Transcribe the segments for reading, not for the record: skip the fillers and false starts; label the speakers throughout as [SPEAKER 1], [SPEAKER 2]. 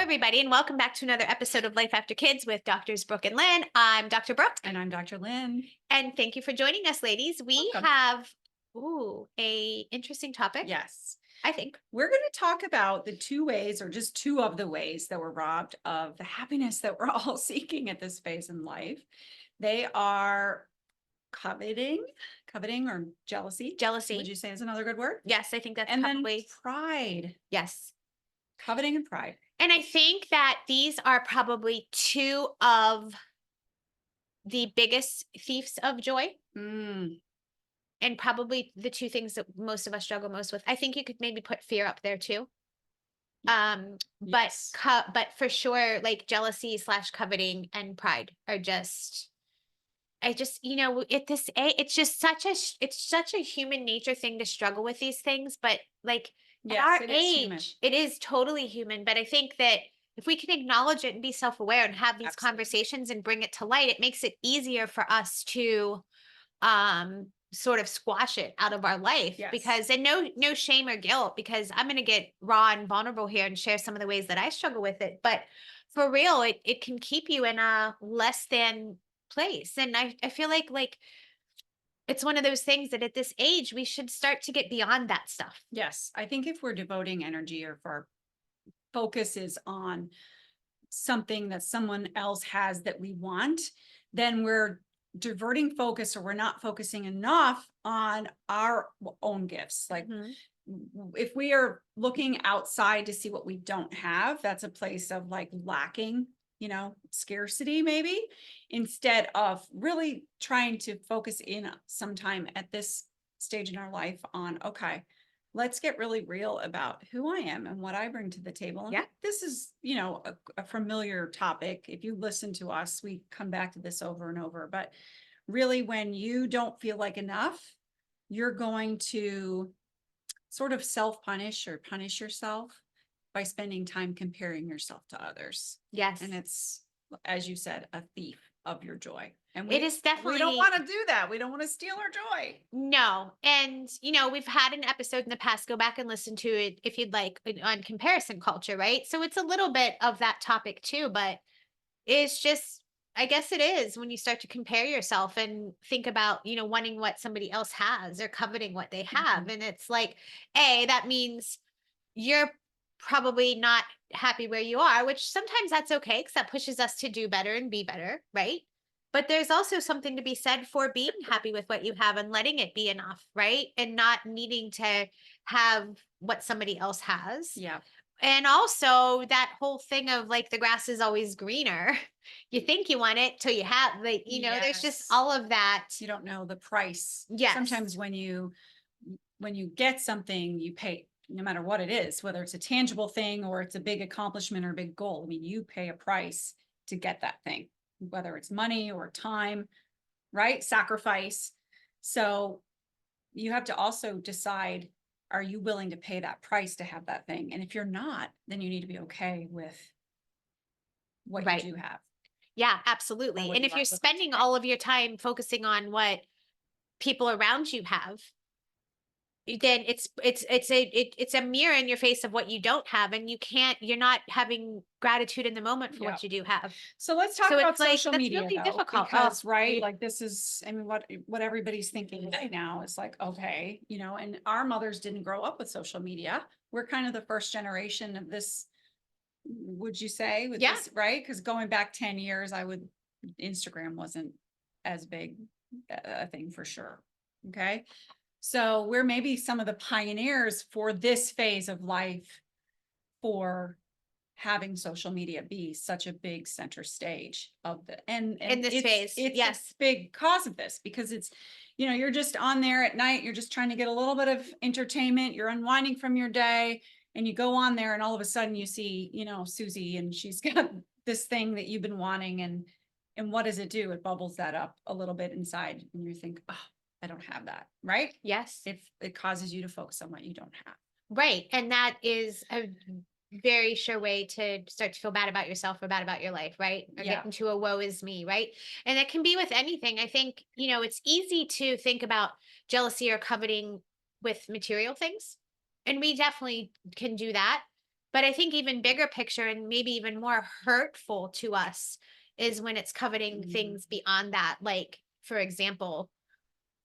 [SPEAKER 1] everybody, and welcome back to another episode of Life After Kids with Doctors Brooke and Lynn. I'm Dr. Brooke,
[SPEAKER 2] And I'm Dr. Lynn.
[SPEAKER 1] and thank you for joining us, ladies. We
[SPEAKER 2] Welcome.
[SPEAKER 1] have a interesting topic.
[SPEAKER 2] Yes.
[SPEAKER 1] I think.
[SPEAKER 2] We're going to talk about the two ways, or just two of the ways, that we're robbed of the happiness that we're all seeking at this phase in life. They are coveting or jealousy.
[SPEAKER 1] Jealousy.
[SPEAKER 2] Would you say is another good word?
[SPEAKER 1] Yes, I think that's
[SPEAKER 2] And
[SPEAKER 1] probably
[SPEAKER 2] then pride.
[SPEAKER 1] yes.
[SPEAKER 2] Coveting and pride.
[SPEAKER 1] And I think that these are probably two of the biggest thieves of joy. And probably the two things that most of us struggle most with. I think you could maybe put fear up there too.
[SPEAKER 2] Yes.
[SPEAKER 1] But for sure, like jealousy / coveting and pride are just, at this age, it's just such a human nature thing to struggle with these things. But like at
[SPEAKER 2] Yes,
[SPEAKER 1] our
[SPEAKER 2] it is human.
[SPEAKER 1] age, it is totally human. But I think that if we can acknowledge it and be self-aware and have these
[SPEAKER 2] Absolutely.
[SPEAKER 1] conversations and bring it to light, it makes it easier for us to sort of squash it out of our life.
[SPEAKER 2] Yes.
[SPEAKER 1] Because and no shame or guilt, because I'm going to get raw and vulnerable here and share some of the ways that I struggle with it. But for real, it can keep you in a less than place. And I feel like it's one of those things that at this age we should start to get beyond that stuff.
[SPEAKER 2] Yes. I think if we're devoting energy, or if our focus is on something that someone else has that we want, then we're diverting focus, or we're not focusing enough on our own gifts. Like if we are looking outside to see what we don't have, that's a place of like lacking, scarcity maybe, instead of really trying to focus in sometime at this stage in our life on, okay, let's get really real about who I am and what I bring to the table. And
[SPEAKER 1] Yeah.
[SPEAKER 2] this is, a familiar topic. If you listen to us, we come back to this over and over. But really, when you don't feel like enough, you're going to sort of self-punish or punish yourself by spending time comparing yourself to others.
[SPEAKER 1] Yes.
[SPEAKER 2] And it's, as you said, a thief of your joy. And
[SPEAKER 1] It is definitely,
[SPEAKER 2] we don't want to do that. We don't want to steal our joy.
[SPEAKER 1] no. And, we've had an episode in the past, go back and listen to it if you'd like, on comparison culture, right? So it's a little bit of that topic too, but it's just, I guess it is when you start to compare yourself and think about, wanting what somebody else has or coveting what they have. And it's like, that means you're probably not happy where you are, which sometimes that's okay because that pushes us to do better and be better, right? But there's also something to be said for being happy with what you have and letting it be enough, right? And not needing to have what somebody else has.
[SPEAKER 2] Yeah.
[SPEAKER 1] And also that whole thing of like the grass is always greener. You think you want it till you have, like, there's just
[SPEAKER 2] Yes.
[SPEAKER 1] all of that.
[SPEAKER 2] You don't know the price.
[SPEAKER 1] Yes.
[SPEAKER 2] Sometimes when you get something, you pay, no matter what it is, whether it's a tangible thing or it's a big accomplishment or a big goal. I mean, you pay a price to get that thing, whether it's money or time, right? Sacrifice. So you have to also decide, are you willing to pay that price to have that thing? And if you're not, then you need to be okay with what
[SPEAKER 1] Right.
[SPEAKER 2] you do have.
[SPEAKER 1] Yeah, absolutely. And if you're spending all of your time focusing on what people around you have, then it's a mirror in your face of what you don't have, and you're not having gratitude in the moment for what you do have.
[SPEAKER 2] So let's talk
[SPEAKER 1] So
[SPEAKER 2] about
[SPEAKER 1] it's like,
[SPEAKER 2] social
[SPEAKER 1] that's
[SPEAKER 2] media,
[SPEAKER 1] really
[SPEAKER 2] though,
[SPEAKER 1] difficult.
[SPEAKER 2] because
[SPEAKER 1] Oh,
[SPEAKER 2] right, like this is, I mean, what everybody's thinking right now is like, okay, and our mothers didn't grow up with social media. We're kind of the first generation of this, would you say, with
[SPEAKER 1] Yeah.
[SPEAKER 2] this, right? Because going back 10 years, Instagram wasn't as big a thing for sure. Okay. So we're maybe some of the pioneers for this phase of life, for having social media be such a big center stage of and
[SPEAKER 1] in this phase.
[SPEAKER 2] It's
[SPEAKER 1] Yes.
[SPEAKER 2] a big cause of this, because it's, you're just on there at night, you're just trying to get a little bit of entertainment, you're unwinding from your day, and you go on there and all of a sudden you see, Susie, and she's got this thing that you've been wanting, and what does it do? It bubbles that up a little bit inside, and you think, oh, I don't have that, right?
[SPEAKER 1] Yes.
[SPEAKER 2] It causes you to focus on what you don't have.
[SPEAKER 1] Right. And that is a very sure way to start to feel bad about yourself or bad about your life, right? Or
[SPEAKER 2] Yeah.
[SPEAKER 1] get into a woe is me, right? And it can be with anything. I think, it's easy to think about jealousy or coveting with material things. And we definitely can do that. But I think even bigger picture and maybe even more hurtful to us is when it's coveting
[SPEAKER 2] Mhm.
[SPEAKER 1] things beyond that. Like, for example,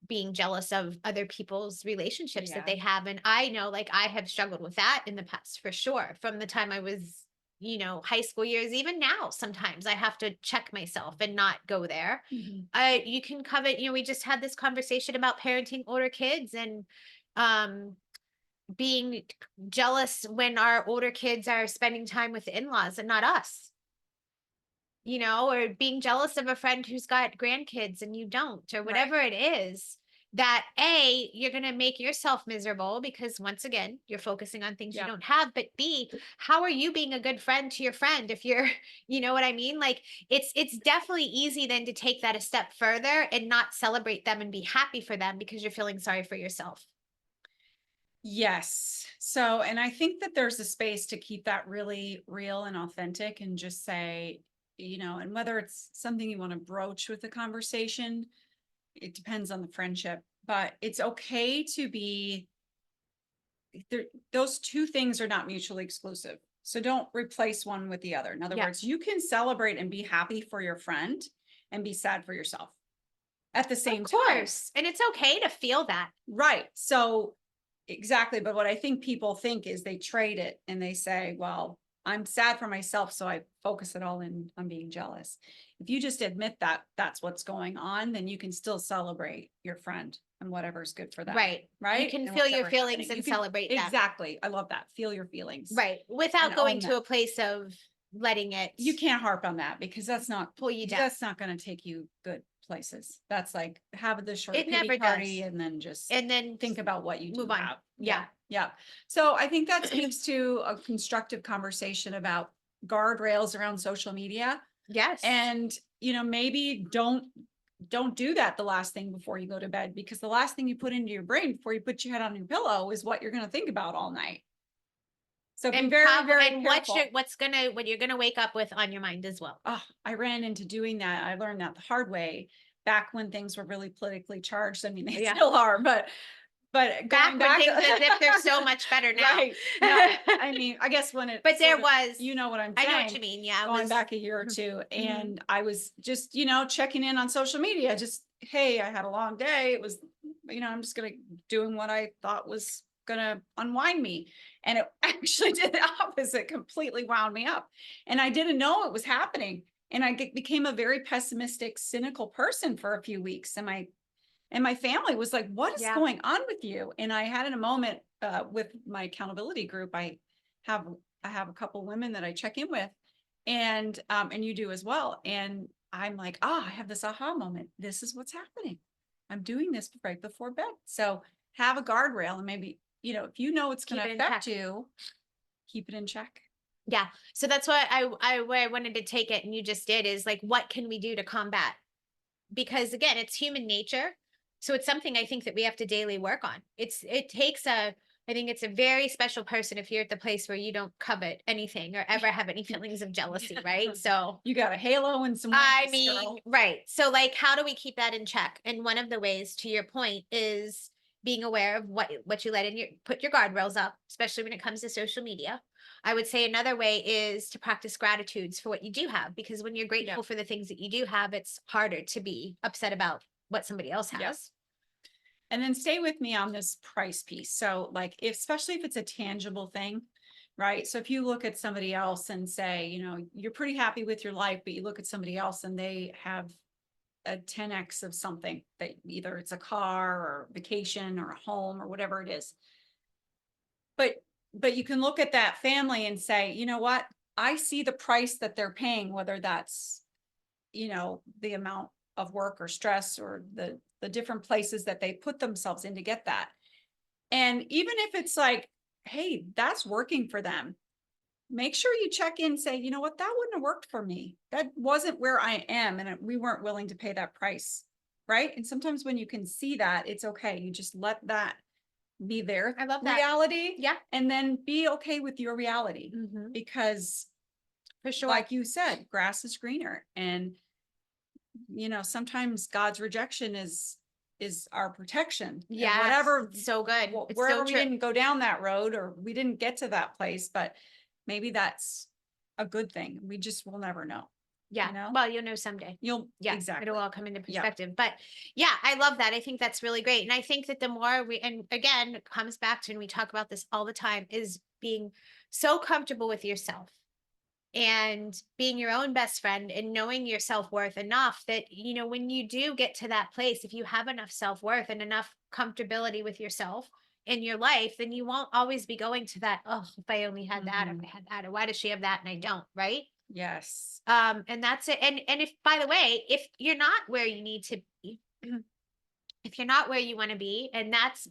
[SPEAKER 1] being jealous of other people's relationships that
[SPEAKER 2] Yeah.
[SPEAKER 1] they have. And I know, like, I have struggled with that in the past for sure. From the time I was, high school years, even now, sometimes I have to check myself and not go there.
[SPEAKER 2] Mhm.
[SPEAKER 1] You can covet, we just had this conversation about parenting older kids and um being jealous when our older kids are spending time with the in-laws and not us, or being jealous of a friend who's got grandkids and you don't, or
[SPEAKER 2] Right.
[SPEAKER 1] whatever it is, that A, you're going to make yourself miserable because once again, you're focusing on things you
[SPEAKER 2] Yep.
[SPEAKER 1] don't have. But B, how are you being a good friend to your friend if you're, you know what I mean? Like it's definitely easy then to take that a step further and not celebrate them and be happy for them because you're feeling sorry for yourself.
[SPEAKER 2] Yes. So, and I think that there's a space to keep that really real and authentic and just say, and whether it's something you want to broach with the conversation, it depends on the friendship, but it's okay to be there. Those two things are not mutually exclusive. So don't replace one with the other. In other
[SPEAKER 1] Yeah.
[SPEAKER 2] words, you can celebrate and be happy for your friend and be sad for yourself at the
[SPEAKER 1] Of
[SPEAKER 2] same time.
[SPEAKER 1] course. And it's okay to feel that.
[SPEAKER 2] Right. So exactly. But what I think people think is they trade it and they say, well, I'm sad for myself, so I focus it all in on being jealous. If you just admit that that's what's going on, then you can still celebrate your friend and whatever's good for them.
[SPEAKER 1] Right. You
[SPEAKER 2] Right.
[SPEAKER 1] can
[SPEAKER 2] And
[SPEAKER 1] feel your
[SPEAKER 2] whatever
[SPEAKER 1] feelings
[SPEAKER 2] happening. You
[SPEAKER 1] and
[SPEAKER 2] can
[SPEAKER 1] celebrate them.
[SPEAKER 2] exactly. I love that. Feel your feelings
[SPEAKER 1] Right.
[SPEAKER 2] and
[SPEAKER 1] Without going
[SPEAKER 2] own
[SPEAKER 1] to
[SPEAKER 2] them.
[SPEAKER 1] a place of letting it
[SPEAKER 2] You can't harp on that because
[SPEAKER 1] pull you down.
[SPEAKER 2] that's not going to take you good places. That's like have the short
[SPEAKER 1] It
[SPEAKER 2] pity
[SPEAKER 1] never
[SPEAKER 2] party
[SPEAKER 1] does.
[SPEAKER 2] and then just
[SPEAKER 1] And then
[SPEAKER 2] think about what you do
[SPEAKER 1] move on.
[SPEAKER 2] have. Yeah.
[SPEAKER 1] Yeah.
[SPEAKER 2] Yeah. So I think that speaks to a constructive conversation about guardrails around social media.
[SPEAKER 1] Yes.
[SPEAKER 2] And, maybe don't do that the last thing before you go to bed, because the last thing you put into your brain before you put your head on your pillow is what you're going to think about all night. So be
[SPEAKER 1] And
[SPEAKER 2] very, very
[SPEAKER 1] and
[SPEAKER 2] careful.
[SPEAKER 1] what you're gonna wake up with on your mind as well.
[SPEAKER 2] Oh, I ran into doing that. I learned that the hard way back when things were really politically charged. I mean, they
[SPEAKER 1] Yeah.
[SPEAKER 2] still are, but going
[SPEAKER 1] Back when
[SPEAKER 2] back,
[SPEAKER 1] things as if they're so much better now.
[SPEAKER 2] right. No, I mean, I guess when it
[SPEAKER 1] But there
[SPEAKER 2] sort of,
[SPEAKER 1] was
[SPEAKER 2] you know what I'm
[SPEAKER 1] I know what
[SPEAKER 2] saying,
[SPEAKER 1] you mean. Yeah, it
[SPEAKER 2] going
[SPEAKER 1] was
[SPEAKER 2] back a year or two,
[SPEAKER 1] mhm.
[SPEAKER 2] and I was just, checking in on social media, just, hey, I had a long day. It was, I'm just gonna doing what I thought was gonna unwind me. And it actually did the opposite, completely wound me up. And I didn't know it was happening. And I became a very pessimistic, cynical person for a few weeks. And my family was like, what is
[SPEAKER 1] Yeah.
[SPEAKER 2] going on with you? And I had in a moment with my accountability group, have I have a couple women that I check in with, and you do as well. And I'm like, I have this aha moment. This is what's happening. I'm doing this right before bed. So have a guardrail, and maybe, if you know it's going
[SPEAKER 1] Keep
[SPEAKER 2] to
[SPEAKER 1] it in
[SPEAKER 2] affect
[SPEAKER 1] check.
[SPEAKER 2] you, keep it in check.
[SPEAKER 1] Yeah. So that's what I where I wanted to take it and you just did is like what can we do to combat? Because again, it's human nature. So it's something I think that we have to daily work on. It takes a I think it's a very special person if you're at the place where you don't covet anything or ever have any feelings of jealousy, right? So
[SPEAKER 2] You got a halo and some
[SPEAKER 1] I
[SPEAKER 2] wings,
[SPEAKER 1] mean,
[SPEAKER 2] girl.
[SPEAKER 1] right. So like how do we keep that in check? And one of the ways to your point is being aware of what you let in your put your guardrails up, especially when it comes to social media. I would say another way is to practice gratitudes for what you do have because when you're
[SPEAKER 2] Yeah.
[SPEAKER 1] grateful for the things that you do have, it's harder to be upset about what somebody else
[SPEAKER 2] Yep.
[SPEAKER 1] has.
[SPEAKER 2] And then stay with me on this price piece. So like, especially if it's a tangible thing, right? So if you look at somebody else and say, you're pretty happy with your life, but you look at somebody else and they have a 10x of something, that either it's a car or vacation or a home or whatever it is. But you can look at that family and say, you know what? I see the price that they're paying, whether that's, the amount of work or stress or the different places that they put themselves in to get that. And even if it's like, hey, that's working for them, make sure you check in and say, you know what, that wouldn't have worked for me. That wasn't where I am. And we weren't willing to pay that price. Right. And sometimes when you can see that, it's okay. You just let that be their
[SPEAKER 1] I love that.
[SPEAKER 2] reality,
[SPEAKER 1] Yeah.
[SPEAKER 2] and then be okay with your reality.
[SPEAKER 1] Hmm.
[SPEAKER 2] Because,
[SPEAKER 1] For sure.
[SPEAKER 2] like you said, grass is greener. And sometimes God's rejection is our protection, and
[SPEAKER 1] Yes.
[SPEAKER 2] whatever,
[SPEAKER 1] It's so good. It's so
[SPEAKER 2] wherever we
[SPEAKER 1] true.
[SPEAKER 2] didn't go down that road or we didn't get to that place, but maybe that's a good thing. We just will never know.
[SPEAKER 1] Yeah.
[SPEAKER 2] You know?
[SPEAKER 1] Well, you'll know someday.
[SPEAKER 2] You'll
[SPEAKER 1] Yeah.
[SPEAKER 2] exactly.
[SPEAKER 1] It'll all come into
[SPEAKER 2] Yeah.
[SPEAKER 1] perspective. But yeah, I love that. I think that's really great. And I think that the more and again, it comes back to, and we talk about this all the time, is being so comfortable with yourself and being your own best friend and knowing your self-worth enough that, when you do get to that place, if you have enough self-worth and enough comfortability with yourself in your life, then you won't always be going to that, oh, if I only had that, if
[SPEAKER 2] Mhm.
[SPEAKER 1] I had that, or why does she have that and I don't, right?
[SPEAKER 2] Yes.
[SPEAKER 1] And that's it. And if, by the way, if you're not where you need to be, if you're not where you want to be, and that's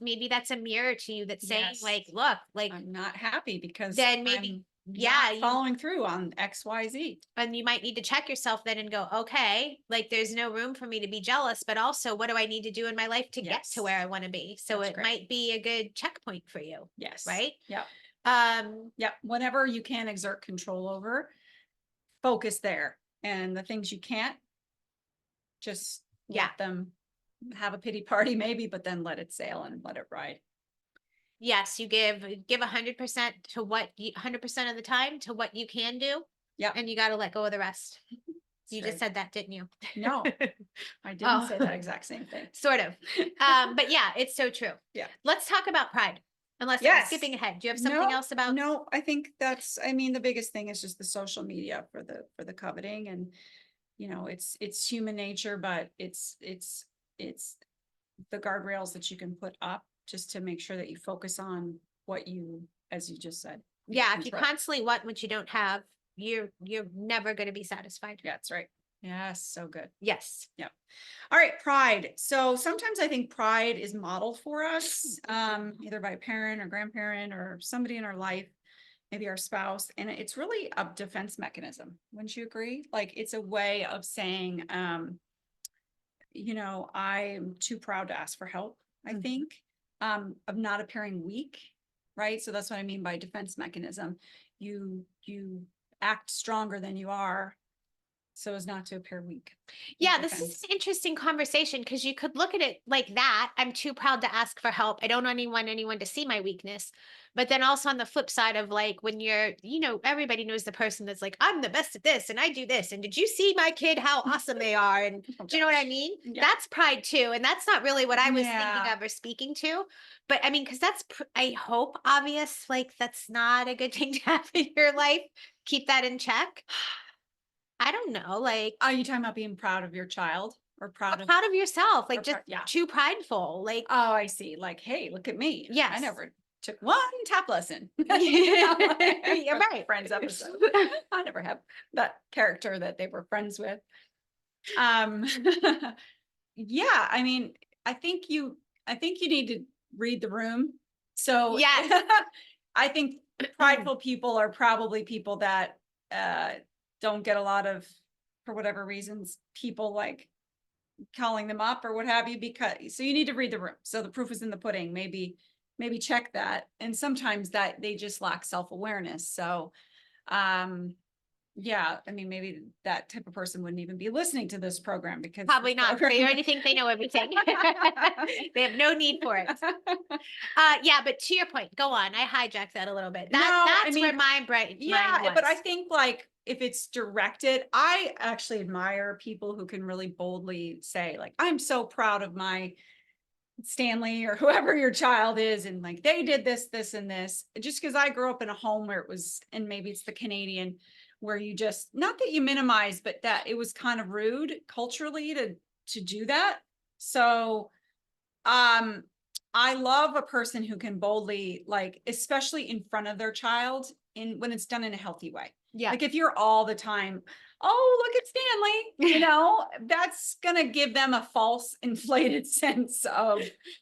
[SPEAKER 1] a mirror to you that's saying,
[SPEAKER 2] Yes.
[SPEAKER 1] like, look, like,
[SPEAKER 2] I'm not happy because
[SPEAKER 1] then maybe,
[SPEAKER 2] I'm
[SPEAKER 1] yeah,
[SPEAKER 2] not following through on XYZ.
[SPEAKER 1] and you might need to check yourself then and go, okay, like, there's no room for me to be jealous, but also, what do I need to do in my life to get to
[SPEAKER 2] Yes.
[SPEAKER 1] where I want to be? So
[SPEAKER 2] That's
[SPEAKER 1] it
[SPEAKER 2] great.
[SPEAKER 1] might be a good checkpoint for you,
[SPEAKER 2] Yes.
[SPEAKER 1] right?
[SPEAKER 2] Yep.
[SPEAKER 1] Um,
[SPEAKER 2] Yep. Whatever you can exert control over, focus there. And the things you can't, just
[SPEAKER 1] yeah.
[SPEAKER 2] let them have a pity party maybe, but then let it sail and let it ride.
[SPEAKER 1] Yes, you give 100% to 100% of the time to what you can do,
[SPEAKER 2] Yep.
[SPEAKER 1] and you got to let go of the rest.
[SPEAKER 2] That's
[SPEAKER 1] You just
[SPEAKER 2] right.
[SPEAKER 1] said that, didn't you?
[SPEAKER 2] No, I didn't
[SPEAKER 1] Oh,
[SPEAKER 2] say that exact same thing.
[SPEAKER 1] sort of. But yeah, it's so true.
[SPEAKER 2] Yeah.
[SPEAKER 1] Let's talk about pride. Unless I'm
[SPEAKER 2] Yes.
[SPEAKER 1] skipping ahead. Do you have something
[SPEAKER 2] No,
[SPEAKER 1] else about?
[SPEAKER 2] no, I think that's, I mean, the biggest thing is just the social media for the coveting, and it's human nature, but it's the guardrails that you can put up just to make sure that you focus on what you, as you just said. You
[SPEAKER 1] Yeah,
[SPEAKER 2] can
[SPEAKER 1] if you
[SPEAKER 2] control.
[SPEAKER 1] constantly want what you don't have, you're never going to be satisfied.
[SPEAKER 2] Yeah, that's right. Yes, so good.
[SPEAKER 1] Yes.
[SPEAKER 2] Yeah. All right, pride. So sometimes I think pride is modeled for us, either by a parent or grandparent or somebody in our life, maybe our spouse, and it's really a defense mechanism. Wouldn't you agree? Like, it's a way of saying, I'm too proud to ask for help, I think, of not appearing weak, right? So that's what I mean by defense mechanism. You act stronger than you are so as not to appear weak. In
[SPEAKER 1] Yeah, this is
[SPEAKER 2] defense.
[SPEAKER 1] an interesting conversation because you could look at it like that. I'm too proud to ask for help. I don't want anyone to see my weakness. But then also on the flip side of, like, when you're, everybody knows the person that's like, I'm the best at this and I do this. And did you see my kid, how awesome they are? And
[SPEAKER 2] Oh,
[SPEAKER 1] do you know what I
[SPEAKER 2] gosh.
[SPEAKER 1] mean?
[SPEAKER 2] Yeah.
[SPEAKER 1] That's pride too. And that's not really what I was thinking
[SPEAKER 2] Yeah.
[SPEAKER 1] of or speaking to. But I mean, because I hope, obvious, like, that's not a good thing to have in your life. Keep that in check. I don't know. Like,
[SPEAKER 2] Are you talking about being proud of your child or proud of,
[SPEAKER 1] proud of yourself, like, just
[SPEAKER 2] yeah.
[SPEAKER 1] too prideful, like,
[SPEAKER 2] Oh, I see. Like, hey, look at me. I
[SPEAKER 1] yes.
[SPEAKER 2] never took one tap lesson.
[SPEAKER 1] Yeah, right.
[SPEAKER 2] Friends episode. I never have that character that they were friends with. Um, yeah, I mean, I think you, I think you need to read the room. So
[SPEAKER 1] Yes.
[SPEAKER 2] I think prideful people are probably people that don't get a lot of, for whatever reasons, people like calling them up or what have you, because so you need to read the room. So the proof is in the pudding. Maybe check that. And sometimes that they just lack self-awareness. So yeah, I mean, maybe that type of person wouldn't even be listening to this program because
[SPEAKER 1] Probably not. They already think they know everything. They have no need for it. Yeah, but to your point, go on. I hijacked that a little bit.
[SPEAKER 2] No, I
[SPEAKER 1] That's where
[SPEAKER 2] mean,
[SPEAKER 1] my brain
[SPEAKER 2] yeah,
[SPEAKER 1] mind
[SPEAKER 2] but I
[SPEAKER 1] was.
[SPEAKER 2] think like if it's directed, I actually admire people who can really boldly say, like, I'm so proud of my Stanley or whoever your child is, and like they did this, this, and this. Just because I grew up in a home where it was, and maybe it's the Canadian, where you just, not that you minimize, but that it was kind of rude culturally to do that. So I love a person who can boldly, like, especially in front of their child, in when it's done in a healthy way.
[SPEAKER 1] Yeah.
[SPEAKER 2] Like if you're all the time, oh, look at Stanley, that's gonna give them a false inflated sense of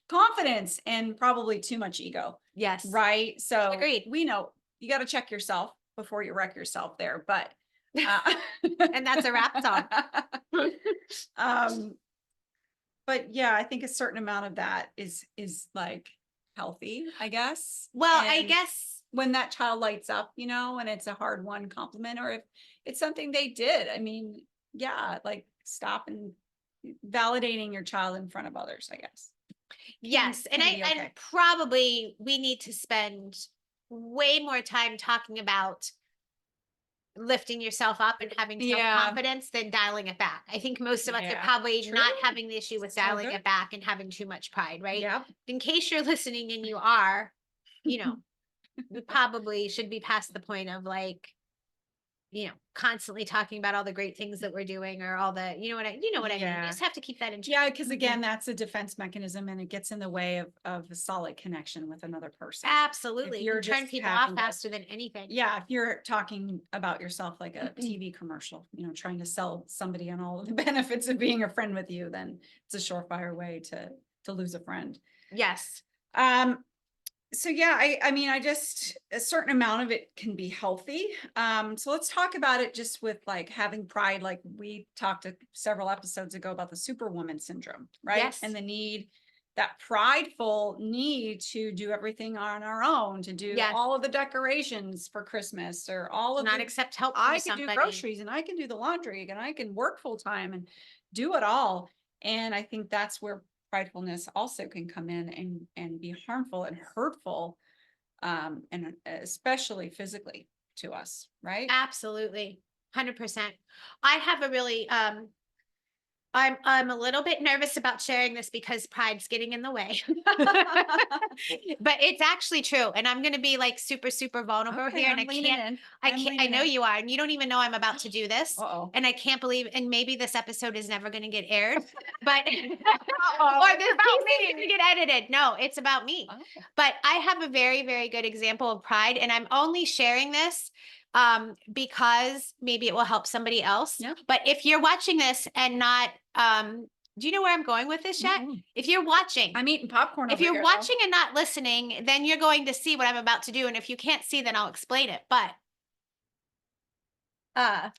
[SPEAKER 2] confidence and probably too much ego.
[SPEAKER 1] Yes.
[SPEAKER 2] Right. So
[SPEAKER 1] Agreed.
[SPEAKER 2] we know you got to check yourself before you wreck yourself there. But
[SPEAKER 1] And that's a rap song.
[SPEAKER 2] um but yeah, I think a certain amount of that is like healthy, I guess.
[SPEAKER 1] Well, I
[SPEAKER 2] And
[SPEAKER 1] guess.
[SPEAKER 2] when that child lights up, and it's a hard won compliment, or if it's something they did, I mean, yeah, like stop and validating your child in front of others, I guess.
[SPEAKER 1] Yes, and
[SPEAKER 2] Can be okay.
[SPEAKER 1] and probably we need to spend way more time talking about lifting yourself up and having
[SPEAKER 2] Yeah.
[SPEAKER 1] self-confidence than dialing it back. I think most of us are
[SPEAKER 2] Yeah.
[SPEAKER 1] probably
[SPEAKER 2] True.
[SPEAKER 1] not having the issue with
[SPEAKER 2] So
[SPEAKER 1] dialing
[SPEAKER 2] good.
[SPEAKER 1] it back and having too much pride, right?
[SPEAKER 2] Yep.
[SPEAKER 1] In case you're listening and you are, you know, we probably should be past the point of like, constantly talking about all the great things that we're doing or all the, you know what I mean? You
[SPEAKER 2] Yeah.
[SPEAKER 1] just have to keep that in check.
[SPEAKER 2] Yeah, because again, that's a defense mechanism and it gets in the way of a solid connection with another person. If
[SPEAKER 1] Absolutely. You
[SPEAKER 2] you're
[SPEAKER 1] can turn
[SPEAKER 2] just
[SPEAKER 1] people off
[SPEAKER 2] having to,
[SPEAKER 1] faster than anything.
[SPEAKER 2] yeah, if you're talking about yourself like a TV commercial, trying to sell somebody on all of the benefits of being a friend with you, then it's a surefire way to lose a friend.
[SPEAKER 1] Yes.
[SPEAKER 2] Um, so yeah, I mean, I just, a certain amount of it can be healthy. So let's talk about it just with like having pride. Like we talked several episodes ago about the superwoman syndrome, right?
[SPEAKER 1] Yes.
[SPEAKER 2] And the need, that prideful need to do everything on our own, to do
[SPEAKER 1] Yes.
[SPEAKER 2] all of the decorations for Christmas or all
[SPEAKER 1] To
[SPEAKER 2] of
[SPEAKER 1] not
[SPEAKER 2] the,
[SPEAKER 1] accept help from
[SPEAKER 2] I can do
[SPEAKER 1] somebody.
[SPEAKER 2] groceries and I can do the laundry and I can work full time and do it all. And I think that's where pridefulness also can come in and be harmful and hurtful, and especially physically to us, right?
[SPEAKER 1] Absolutely. 100%. I have a really I'm a little bit nervous about sharing this because pride's getting in the way. But it's actually true, and I'm gonna be, like, super, super vulnerable
[SPEAKER 2] Okay,
[SPEAKER 1] here, and
[SPEAKER 2] I'm leaning in. I'm
[SPEAKER 1] I
[SPEAKER 2] leaning
[SPEAKER 1] know
[SPEAKER 2] in.
[SPEAKER 1] you are, and you don't even know I'm about to do this,
[SPEAKER 2] Uh-oh.
[SPEAKER 1] and I can't believe and maybe this episode is never gonna get aired, but
[SPEAKER 2] Uh-oh,
[SPEAKER 1] or
[SPEAKER 2] it's
[SPEAKER 1] this
[SPEAKER 2] about
[SPEAKER 1] piece is gonna
[SPEAKER 2] me.
[SPEAKER 1] get edited. No, it's about me.
[SPEAKER 2] Oh,
[SPEAKER 1] But I have a very, very good example of pride, and I'm only sharing this because maybe it will help somebody else.
[SPEAKER 2] yeah.
[SPEAKER 1] But if you're watching this and not do you know where I'm going with this yet?
[SPEAKER 2] Mm-mm.
[SPEAKER 1] If you're watching,
[SPEAKER 2] I'm eating popcorn
[SPEAKER 1] if
[SPEAKER 2] over
[SPEAKER 1] you're
[SPEAKER 2] here though.
[SPEAKER 1] watching and not listening, then you're going to see what I'm about to do. And if you can't see, then I'll explain it. But uh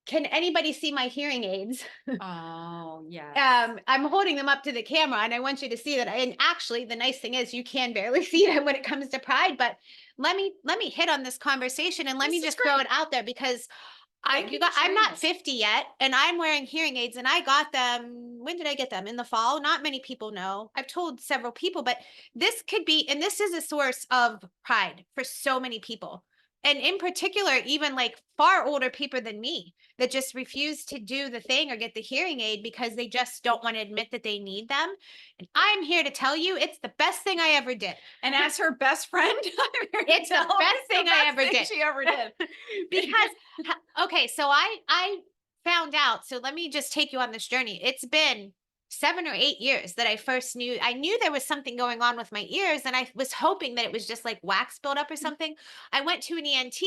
[SPEAKER 1] can anybody see my hearing aids?
[SPEAKER 2] Oh, yes.
[SPEAKER 1] I'm holding them up to the camera and I want you to see that. And actually, the nice thing is you can barely see them when it comes to pride. But let me hit on this conversation and let me
[SPEAKER 2] This is
[SPEAKER 1] just throw
[SPEAKER 2] great.
[SPEAKER 1] it out there because
[SPEAKER 2] Thank you for
[SPEAKER 1] I'm
[SPEAKER 2] sharing
[SPEAKER 1] not
[SPEAKER 2] this.
[SPEAKER 1] 50 yet and I'm wearing hearing aids and I got them. When did I get them? In the fall. Not many people know. I've told several people, but this could be, and this is a source of pride for so many people. And in particular, even like far older people than me that just refuse to do the thing or get the hearing aid because they just don't want to admit that they need them. And I'm here to tell you it's the best thing I ever did.
[SPEAKER 2] And as her best friend, I'm here to
[SPEAKER 1] It's the
[SPEAKER 2] tell her
[SPEAKER 1] best
[SPEAKER 2] it's
[SPEAKER 1] thing
[SPEAKER 2] the
[SPEAKER 1] I
[SPEAKER 2] best
[SPEAKER 1] ever
[SPEAKER 2] thing
[SPEAKER 1] did.
[SPEAKER 2] she ever did.
[SPEAKER 1] Because okay, so I found out. So let me just take you on this journey. It's been 7 or 8 years that I knew there was something going on with my ears, and I was hoping that it was just like wax buildup or something. I went to an ENT,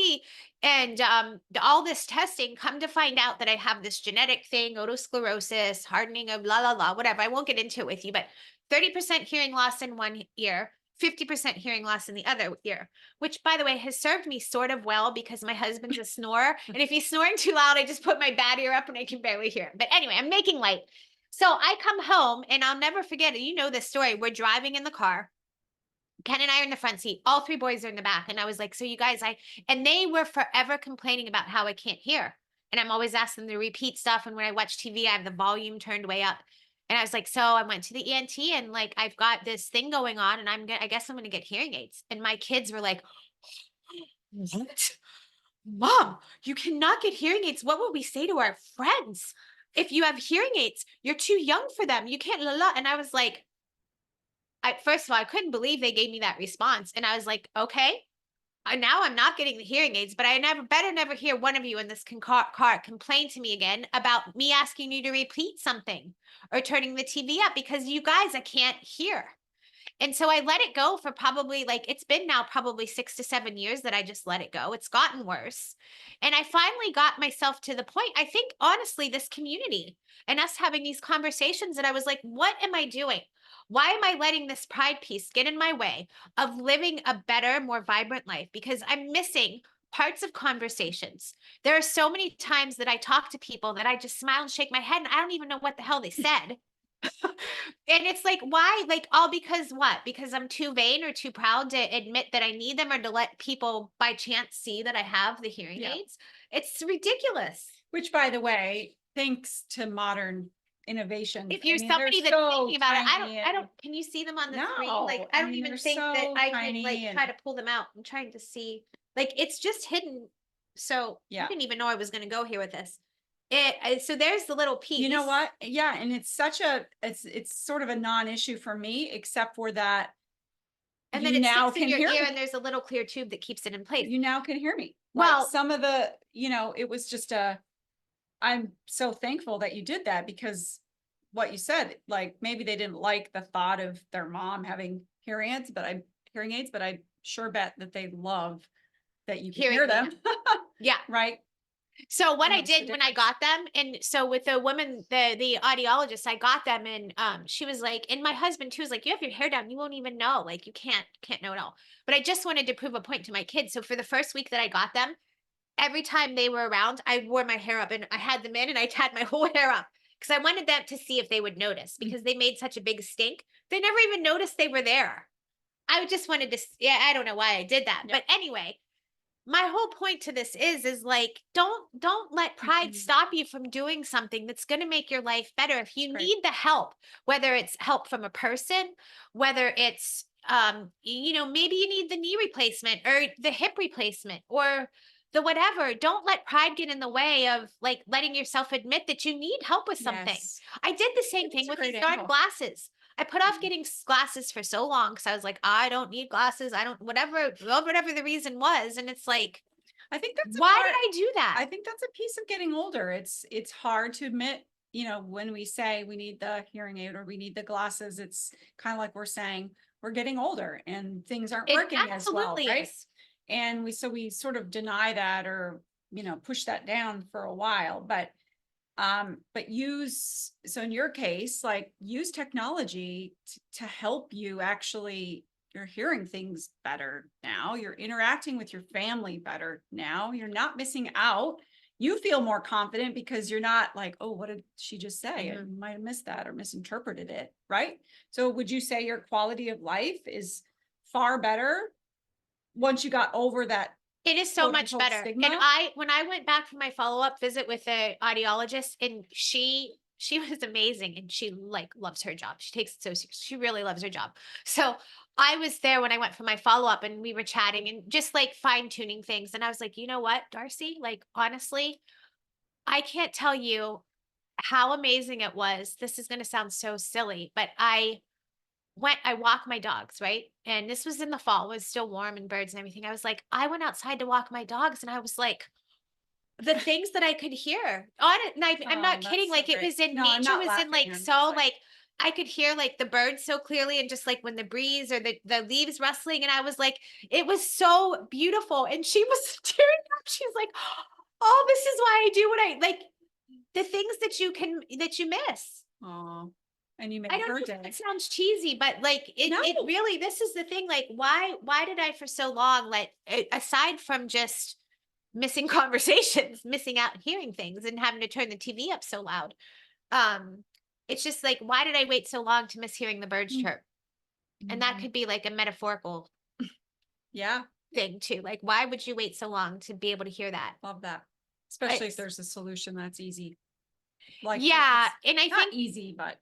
[SPEAKER 1] and all this testing, come to find out that I have this genetic thing, otosclerosis, hardening of la la la, whatever. I won't get into it with you, but 30% hearing loss in one ear, 50% hearing loss in the other ear, which by the way has served me sort of well because my husband's a snorer. And if he's snoring too loud, I just put my bad ear up and I can barely hear him. But anyway, I'm making light. So I come home and I'll never forget it. You know this story. We're driving in the car. Ken and I are in the front seat. All three boys are in the back. And I was like, so you guys, and they were forever complaining about how I can't hear. And I'm always asking them to repeat stuff. And when I watch TV, I have the volume turned way up. And I was like, so I went to the ENT and like, I've got this thing going on and I guess I'm going to get hearing aids. And my kids were like, what? Mom, you cannot get hearing aids. What would we say to our friends? If you have hearing aids, you're too young for them. You can't la la. And I was like, first of all, I couldn't believe they gave me that response. And I was like, okay, now I'm not getting the hearing aids, but I better never hear one of you in this car complain to me again about me asking you to repeat something or turning the TV up because you guys, I can't hear. And so I let it go for probably like, it's been now probably 6 to 7 years that I just let it go. It's gotten worse. And I finally got myself to the point, I think, honestly, this community and us having these conversations that I was like, what am I doing? Why am I letting this pride piece get in my way of living a better, more vibrant life? Because I'm missing parts of conversations. There are so many times that I talk to people that I just smile and shake my head and I don't even know what the hell they said. And it's like, why? Like, all because what? Because I'm too vain or too proud to admit that I need them or to let people by chance see that I have the hearing
[SPEAKER 2] Yeah.
[SPEAKER 1] aids? It's ridiculous.
[SPEAKER 2] Which, by the way, thanks to modern innovations,
[SPEAKER 1] If you're
[SPEAKER 2] I mean, they're
[SPEAKER 1] somebody that's
[SPEAKER 2] so
[SPEAKER 1] thinking about it,
[SPEAKER 2] tiny
[SPEAKER 1] I don't,
[SPEAKER 2] and
[SPEAKER 1] can you see them on the screen? Like,
[SPEAKER 2] no,
[SPEAKER 1] I
[SPEAKER 2] I
[SPEAKER 1] don't
[SPEAKER 2] mean,
[SPEAKER 1] even
[SPEAKER 2] they're
[SPEAKER 1] think that
[SPEAKER 2] so
[SPEAKER 1] I could
[SPEAKER 2] tiny
[SPEAKER 1] like
[SPEAKER 2] and
[SPEAKER 1] try to pull them out. I'm trying to see, like, it's just hidden So I
[SPEAKER 2] Yeah.
[SPEAKER 1] didn't even know I was going to go here with this. So there's the little
[SPEAKER 2] You know
[SPEAKER 1] piece.
[SPEAKER 2] what? Yeah, and it's such a it's sort of a non-issue for me, except for that
[SPEAKER 1] And then
[SPEAKER 2] you
[SPEAKER 1] it
[SPEAKER 2] now
[SPEAKER 1] sticks in
[SPEAKER 2] can
[SPEAKER 1] your
[SPEAKER 2] hear
[SPEAKER 1] ear, and
[SPEAKER 2] me.
[SPEAKER 1] there's a little clear tube that keeps it in place.
[SPEAKER 2] You now can hear me. Like
[SPEAKER 1] Well,
[SPEAKER 2] some of the, it was just a I'm so thankful that you did that because what you said, like maybe they didn't like the thought of their mom having hearing aids, but I sure bet that they love that you can hear
[SPEAKER 1] hearing me
[SPEAKER 2] them.
[SPEAKER 1] now. Yeah.
[SPEAKER 2] Right?
[SPEAKER 1] So what
[SPEAKER 2] That
[SPEAKER 1] I
[SPEAKER 2] makes the
[SPEAKER 1] did when I
[SPEAKER 2] difference.
[SPEAKER 1] got them, and so with the woman, the audiologist, I got them, and she was like, and my husband too was like, you have your hair down, you won't even know, like you can't know at all. But I just wanted to prove a point to my kids. So for the first week that I got them, every time they were around, I wore my hair up and I had them in and I tied my whole hair up because I wanted them to see if they would notice
[SPEAKER 2] Mm.
[SPEAKER 1] because they made such a big stink. They never even noticed they were there. I just wanted to, yeah, I don't know why I did that.
[SPEAKER 2] Yeah.
[SPEAKER 1] But anyway, my whole point to this is like don't let pride
[SPEAKER 2] Mhm.
[SPEAKER 1] stop you from doing something that's going to make your life better. If you
[SPEAKER 2] Great.
[SPEAKER 1] need the help, whether it's help from a person, whether it's maybe you need the knee replacement or the hip replacement or the whatever, don't let pride get in the way of like letting yourself admit that you need help with something.
[SPEAKER 2] Yes.
[SPEAKER 1] I did the
[SPEAKER 2] I
[SPEAKER 1] same
[SPEAKER 2] think
[SPEAKER 1] thing
[SPEAKER 2] it's a
[SPEAKER 1] with these
[SPEAKER 2] great
[SPEAKER 1] darn
[SPEAKER 2] angle.
[SPEAKER 1] glasses. I put off
[SPEAKER 2] Mhm.
[SPEAKER 1] getting glasses for so long because I was like, I don't need glasses. I don't, whatever the reason was. And it's like,
[SPEAKER 2] I think that's a
[SPEAKER 1] why did
[SPEAKER 2] part
[SPEAKER 1] I do that?
[SPEAKER 2] I think that's a piece of getting older. It's hard to admit, when we say we need the hearing aid or we need the glasses, it's kind of like we're saying we're getting older and things aren't
[SPEAKER 1] It
[SPEAKER 2] working as well,
[SPEAKER 1] absolutely
[SPEAKER 2] right?
[SPEAKER 1] is.
[SPEAKER 2] And we sort of deny that or, push that down for a while, but use so in your case, like use technology to help you actually you're hearing things better now. You're interacting with your family better now. You're not missing out. You feel more confident because you're not like, oh, what did she just say? I
[SPEAKER 1] Mhm.
[SPEAKER 2] might have missed that or misinterpreted it. Right. So would you say your quality of life is far better once you got over that
[SPEAKER 1] It is so
[SPEAKER 2] quote
[SPEAKER 1] much
[SPEAKER 2] unquote
[SPEAKER 1] better. And
[SPEAKER 2] stigma?
[SPEAKER 1] when I went back for my follow-up visit with the audiologist, and she was amazing and she like loves her job. She takes it so serious. She really loves her job. So I was there when I went for my follow-up and we were chatting and just like fine-tuning things. And I was like, you know what, Darcy? Like honestly, I can't tell you how amazing it was. This is gonna sound so silly, but I walk my dogs, right? And this was in the fall, it was still warm and birds and everything. I was like, I went outside to walk my dogs and I was like, the things that I could hear on it. And I'm
[SPEAKER 2] Oh,
[SPEAKER 1] not kidding.
[SPEAKER 2] that's so
[SPEAKER 1] Like it
[SPEAKER 2] great.
[SPEAKER 1] was in
[SPEAKER 2] No, I'm
[SPEAKER 1] nature
[SPEAKER 2] not
[SPEAKER 1] was in
[SPEAKER 2] laughing.
[SPEAKER 1] like
[SPEAKER 2] I'm just
[SPEAKER 1] so
[SPEAKER 2] like,
[SPEAKER 1] like I could hear like the birds so clearly and just like when the breeze or the leaves rustling. And I was like, it was so beautiful. And she was tearing up. She's like, oh, this is why I do what I like the things that you miss.
[SPEAKER 2] oh, and you
[SPEAKER 1] I
[SPEAKER 2] made
[SPEAKER 1] don't
[SPEAKER 2] her
[SPEAKER 1] know if that
[SPEAKER 2] day.
[SPEAKER 1] sounds cheesy, but like it
[SPEAKER 2] No.
[SPEAKER 1] really this is the thing, like why did I for so long let aside from just missing conversations, missing out and hearing things and having to turn the TV up so loud. Um it's just like why did I wait so long to miss hearing the birds chirp? And that
[SPEAKER 2] Mhm.
[SPEAKER 1] could be like a metaphorical
[SPEAKER 2] Yeah,
[SPEAKER 1] thing too. Like why would you wait so long to be able to hear that?
[SPEAKER 2] love that. Especially if
[SPEAKER 1] It's
[SPEAKER 2] there's a solution that's easy. Like
[SPEAKER 1] yeah,
[SPEAKER 2] it's
[SPEAKER 1] and I
[SPEAKER 2] not
[SPEAKER 1] think
[SPEAKER 2] easy, but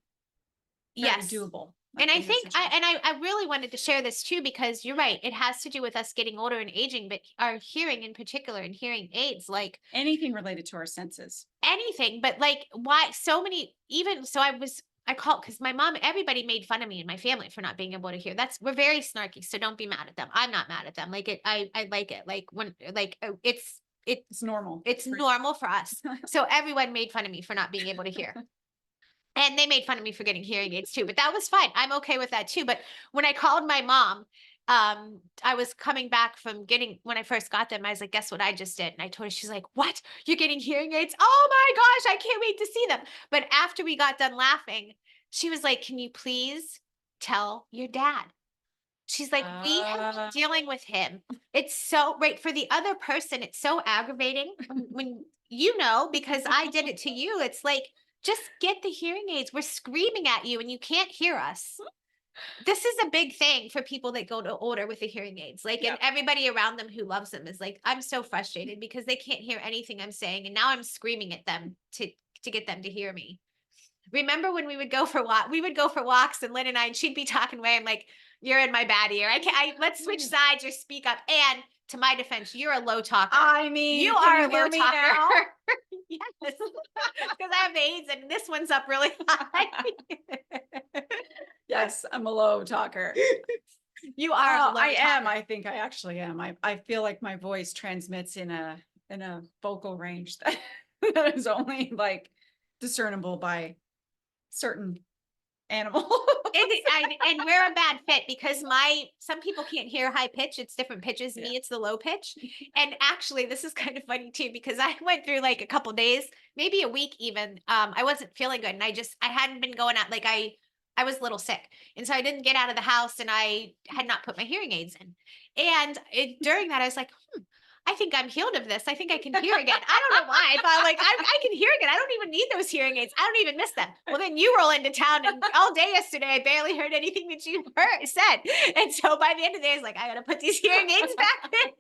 [SPEAKER 2] very
[SPEAKER 1] yes.
[SPEAKER 2] doable,
[SPEAKER 1] And
[SPEAKER 2] like
[SPEAKER 1] I
[SPEAKER 2] in your
[SPEAKER 1] think
[SPEAKER 2] situation.
[SPEAKER 1] I really wanted to share this too because you're right. It has to do with us getting older and aging, but our hearing in particular and hearing aids, like
[SPEAKER 2] Anything related to our senses.
[SPEAKER 1] anything, but like why so many even so I called because my mom, everybody made fun of me and my family for not being able to hear. We're very snarky, so don't be mad at them. I'm not mad at them. Like I like it. Like when like
[SPEAKER 2] It's normal.
[SPEAKER 1] it's normal for us. So everyone made fun of me for not being able to hear. And they made fun of me for getting hearing aids too, but that was fine. I'm okay with that too. But when I called my mom, I was coming back from getting when I first got them, I was like, guess what I just did? And I told her, she's like, what? You're getting hearing aids? Oh my gosh, I can't wait to see them. But after we got done laughing, she was like, can you please tell your dad? She's like, we have been
[SPEAKER 2] Uh,
[SPEAKER 1] dealing with him. It's so right for the other person, it's so aggravating when you know, because I did it to you. It's like, just get the hearing aids. We're screaming at you and you can't hear us. This is a big thing for people that go to older with the hearing aids. Like, and
[SPEAKER 2] yeah.
[SPEAKER 1] everybody around them who loves them is like, I'm so frustrated because they can't hear anything I'm saying. And now I'm screaming at them to get them to hear me. Remember when we would go for walks and Lynn and she'd be talking away. I'm like, you're in my bad ear. I can't, let's switch sides or speak up. And to my defense, you're a low talker.
[SPEAKER 2] I mean,
[SPEAKER 1] You
[SPEAKER 2] can
[SPEAKER 1] are
[SPEAKER 2] you
[SPEAKER 1] a
[SPEAKER 2] hear
[SPEAKER 1] low
[SPEAKER 2] me
[SPEAKER 1] talker.
[SPEAKER 2] now?
[SPEAKER 1] Yes, because I have the AIDS and this one's up really high.
[SPEAKER 2] Yes, I'm a low talker.
[SPEAKER 1] You are a low
[SPEAKER 2] I am.
[SPEAKER 1] talker.
[SPEAKER 2] I think I actually am. I feel like my voice transmits in a vocal range that, that is only like discernible by certain animals.
[SPEAKER 1] And we're a bad fit because some people can't hear high pitch. It's different pitches.
[SPEAKER 2] Yeah.
[SPEAKER 1] Me, it's the low pitch. And actually, this is kind of funny too because I went through like a couple days, maybe a week even. I wasn't feeling good, and I hadn't been going out. Like I was a little sick, and so I didn't get out of the house, and I had not put my hearing aids in. And during that, I was like, I think I'm healed of this. I think I can hear again. I don't know why. I thought like I can hear again. I don't even need those hearing aids. I don't even miss them. Well, then you roll into town, and all day yesterday, I barely heard anything that you said. And so by the end of the day, I was like, I got to put these hearing aids back in.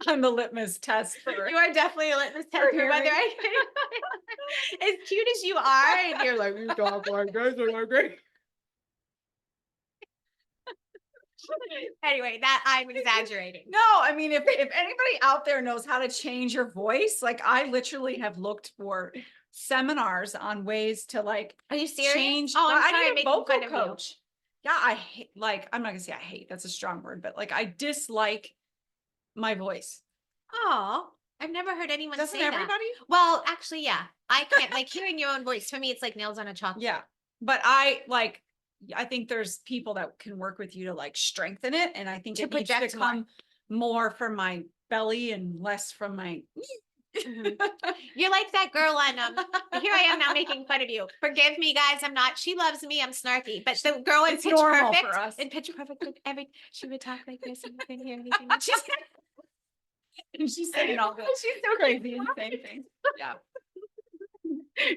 [SPEAKER 2] I'm the litmus test for
[SPEAKER 1] You are definitely a litmus test for whether I can. As cute as you are, and you're like, you talk like this, or like this. Anyway, that I'm exaggerating.
[SPEAKER 2] No, I mean, if anybody out there knows how to change your voice, like I literally have looked for seminars on ways to like
[SPEAKER 1] Are you serious?
[SPEAKER 2] change.
[SPEAKER 1] Oh, I'm
[SPEAKER 2] I
[SPEAKER 1] sorry,
[SPEAKER 2] need
[SPEAKER 1] I'm
[SPEAKER 2] a
[SPEAKER 1] making
[SPEAKER 2] vocal
[SPEAKER 1] fun of you.
[SPEAKER 2] coach. Yeah, I hate, like, I'm not gonna say I hate, that's a strong word, but like I dislike my voice.
[SPEAKER 1] Oh, I've never heard anyone
[SPEAKER 2] Doesn't
[SPEAKER 1] say
[SPEAKER 2] everybody?
[SPEAKER 1] that. Well, actually, yeah. I can't like hearing your own voice. For me, it's like nails on a chalkboard.
[SPEAKER 2] Yeah. But I think there's people that can work with you to like strengthen it. And I think
[SPEAKER 1] To
[SPEAKER 2] it needs to
[SPEAKER 1] project more.
[SPEAKER 2] come more from my belly and less from my.
[SPEAKER 1] Mhm. You're like that girl on here I am now making fun of you. Forgive me, guys. I'm not. She loves me. I'm snarky. But the girl in
[SPEAKER 2] It's
[SPEAKER 1] Pitch
[SPEAKER 2] normal
[SPEAKER 1] Perfect,
[SPEAKER 2] for us.
[SPEAKER 1] in Pitch Perfect, she would talk like this, and you couldn't hear anything that she said.
[SPEAKER 2] And she's saying all this.
[SPEAKER 1] She's so
[SPEAKER 2] Crazy insane things. Yeah.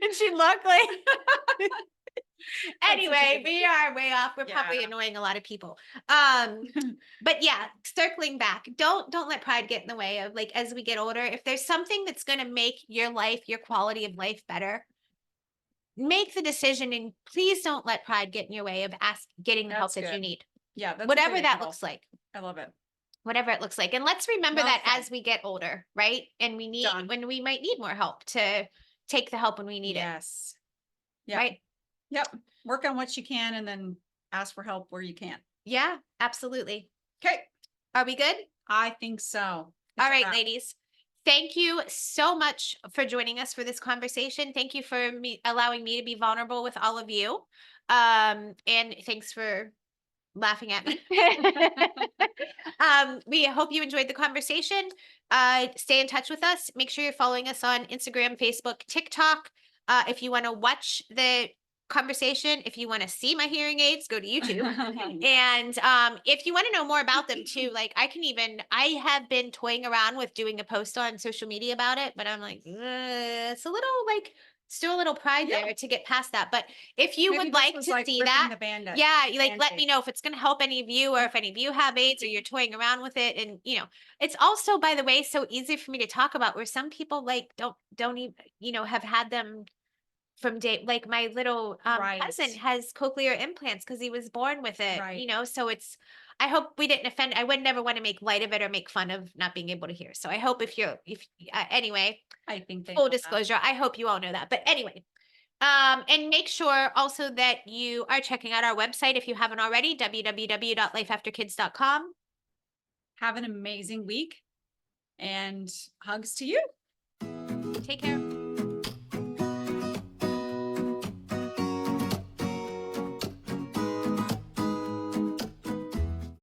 [SPEAKER 1] And she looked like.
[SPEAKER 2] such a
[SPEAKER 1] Anyway,
[SPEAKER 2] good-
[SPEAKER 1] we are way off. We're probably
[SPEAKER 2] Yeah.
[SPEAKER 1] annoying a lot of people. But yeah, circling back, don't let pride get in the way of like as we get older. If there's something that's going to make your life, your quality of life better, make the decision, and please don't let pride get in your way of getting the help
[SPEAKER 2] That's
[SPEAKER 1] that you
[SPEAKER 2] good.
[SPEAKER 1] need.
[SPEAKER 2] Yeah. That's a
[SPEAKER 1] Whatever
[SPEAKER 2] good
[SPEAKER 1] that
[SPEAKER 2] example.
[SPEAKER 1] looks like.
[SPEAKER 2] I love it.
[SPEAKER 1] Whatever it looks like. And let's remember
[SPEAKER 2] Well
[SPEAKER 1] that
[SPEAKER 2] said.
[SPEAKER 1] as we get older, right? And
[SPEAKER 2] Done.
[SPEAKER 1] when we might need more help to take the help when we need
[SPEAKER 2] Yes.
[SPEAKER 1] it.
[SPEAKER 2] Yep.
[SPEAKER 1] Right?
[SPEAKER 2] Yep. Work on what you can and then ask for help where you can.
[SPEAKER 1] Yeah, absolutely.
[SPEAKER 2] Okay.
[SPEAKER 1] Are we good?
[SPEAKER 2] I think so.
[SPEAKER 1] All
[SPEAKER 2] It's a
[SPEAKER 1] right,
[SPEAKER 2] wrap.
[SPEAKER 1] ladies. Thank you so much for joining us for this conversation. Thank you for allowing me to be vulnerable with all of you. And thanks for laughing at me. We hope you enjoyed the conversation. Stay in touch with us. Make sure you're following us on Instagram, Facebook, TikTok. If you want to watch the conversation, if you want to see my hearing aids, go to YouTube. And if you want to know more about them too, like I have been toying around with doing a post on social media about it, but I'm like, it's a little like still a little pride
[SPEAKER 2] Yeah.
[SPEAKER 1] there to get past that. But if you
[SPEAKER 2] Maybe
[SPEAKER 1] would
[SPEAKER 2] this
[SPEAKER 1] like
[SPEAKER 2] was
[SPEAKER 1] to
[SPEAKER 2] like
[SPEAKER 1] see
[SPEAKER 2] ripping
[SPEAKER 1] that,
[SPEAKER 2] the Band-Aid.
[SPEAKER 1] yeah, like let me
[SPEAKER 2] Band-Aid.
[SPEAKER 1] know if it's going to help any of you or if any of you have AIDS or you're toying around with it. And it's also, by the way, so easy for me to talk about where some people like don't even have had them from day, like my little
[SPEAKER 2] Right.
[SPEAKER 1] cousin has cochlear implants because he was born with it.
[SPEAKER 2] Right.
[SPEAKER 1] So I hope we didn't offend. I would never want to make light of it or make fun of not being able to hear. So I hope anyway,
[SPEAKER 2] I think they
[SPEAKER 1] full
[SPEAKER 2] know that.
[SPEAKER 1] disclosure, I hope you all know that. But anyway, and make sure also that you are checking out our website if you haven't already, www.lifeafterkids.com.
[SPEAKER 2] Have an amazing week and hugs to you.
[SPEAKER 1] Take care.